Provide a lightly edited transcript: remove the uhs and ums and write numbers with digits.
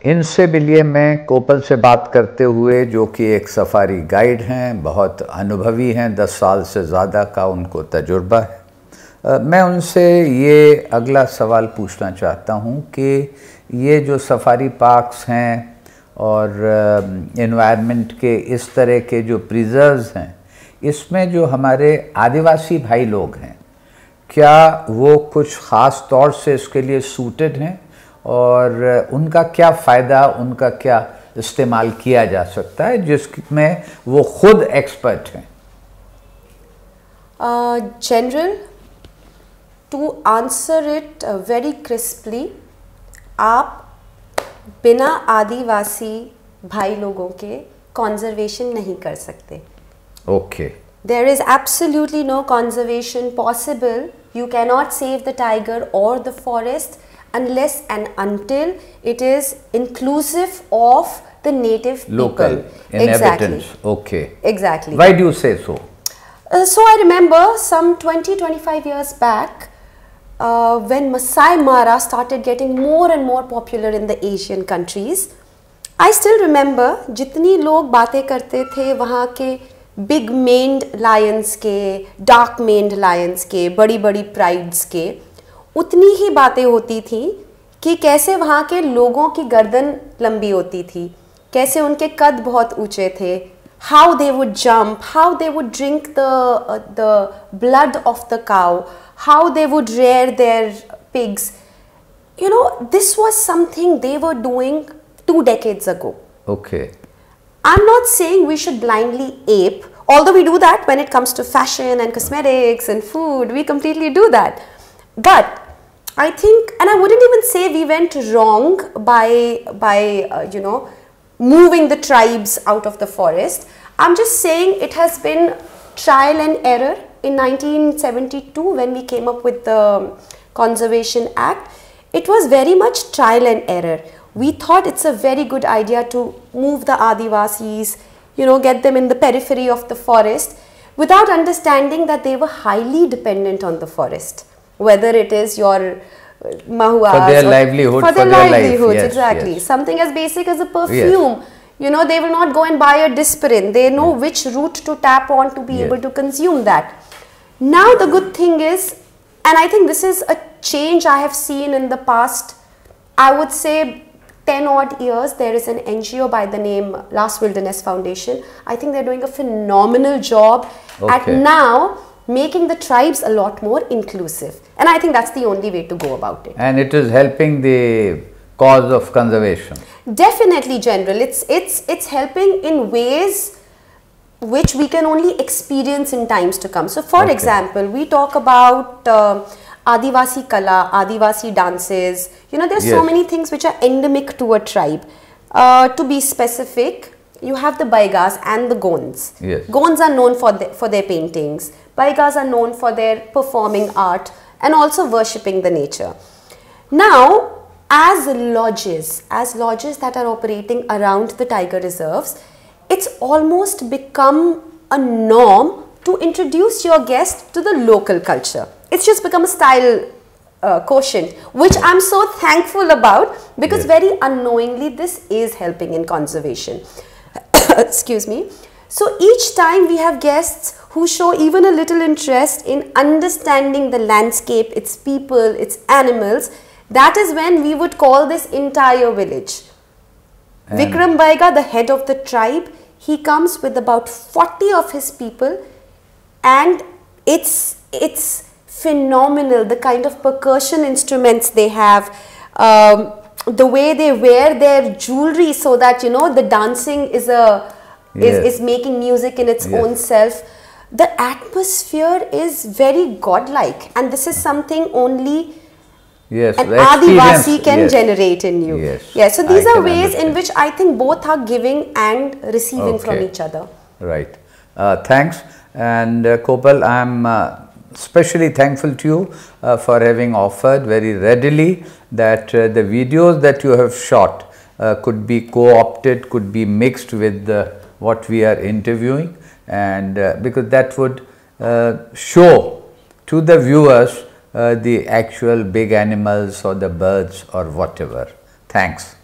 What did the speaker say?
इनसे मिलिए मैं कोपल से बात करते हुए, जो कि एक सफारी गाइड हैं, बहुत अनुभवी हैं, 10 साल से ज़्यादा का उनको तजुर्बा है। मैं उनसे ये अगला सवाल पूछना चाहता हूँ कि ये जो सफारी पार्क्स हैं और एनवायरनमेंट के इस तरह के जो प्रिजर्व्स हैं, इसमें जो हमारे आदिवासी भाई लोग हैं, क्या वो कुछ ख़ास तौर से इसके लिए सूटेड हैं और उनका क्या फ़ायदा, उनका क्या इस्तेमाल किया जा सकता है जिसमें वो खुद एक्सपर्ट हैं? General, to answer it very crisply, आप बिना आदिवासी भाई लोगों के कंजर्वेशन नहीं कर सकते। Okay. There is absolutely no conservation possible. You cannot save the tiger or the forest unless and until it is inclusive of the native local people. inhabitants. Exactly. Okay. Exactly. Why do you say so? So I remember some 20-25 years back when Masai Mara started getting more and more popular in the Asian countries. I still remember जितनी लोग बातें करते थे वहाँ के big मेन्ड Lions के, dark मेन्ड Lions के, बड़ी बड़ी प्राइड्स के, उतनी ही बातें होती थी कि कैसे वहाँ के लोगों की गर्दन लंबी होती थी, कैसे उनके कद बहुत ऊंचे थे, how they would jump, how they would drink the blood of the cow, how they would rear their pigs. You know, this was something they were doing 2 decades ago. Okay. I'm not saying we should blindly ape, although we do that when it comes to fashion and cosmetics and food, we completely do that. But I think, and I wouldn't even say we went wrong by you know, moving the tribes out of the forest. I'm just saying it has been trial and error. In 1972, when we came up with the Conservation Act, it was very much trial and error. We thought it's a very good idea to move the Adivasis, you know, get them in the periphery of the forest, without understanding that they were highly dependent on the forest, whether it is your mahuas for their livelihood, for their livelihoods, yes, exactly. Yes. Something as basic as a perfume. Yes. You know, they will not go and buy a Dispirin. They know which route to tap on to be able to consume that. Now the good thing is, and I think this is a change I have seen in the past, I would say 10 odd years, there is an NGO by the name Last Wilderness Foundation. I think they're doing a phenomenal job at now making the tribes a lot more inclusive. And I think that's the only way to go about it. And it is helping the cause of conservation. Definitely, General. It's helping in ways which we can only experience in times to come. So for example, we talk about Adivasi Kala, Adivasi dances. You know, there's so many things which are endemic to a tribe. To be specific, you have the Baigas and the Gonds. Gonds are known for their paintings. Baigas are known for their performing art and also worshipping the nature. Now, as lodges that are operating around the tiger reserves, it's almost become a norm to introduce your guest to the local culture. It's just become a style quotient, which I'm so thankful about, because very unknowingly this is helping in conservation. Excuse me. So each time we have guests who show even a little interest in understanding the landscape, its people, its animals, that is when we would call this entire village. Vikram Baiga, the head of the tribe, he comes with about 40 of his people, and it's phenomenal, the kind of percussion instruments they have, the way they wear their jewelry, so that, you know, the dancing is making music in its own self. The atmosphere is very godlike, and this is something only an Adivasi can generate in you. So these are ways in which I think both are giving and receiving from each other. Right. Thanks. And Kopal, I am especially thankful to you for having offered very readily that the videos that you have shot could be co-opted, could be mixed with what we are interviewing, and because that would show to the viewers the actual big animals or the birds or whatever. Thanks.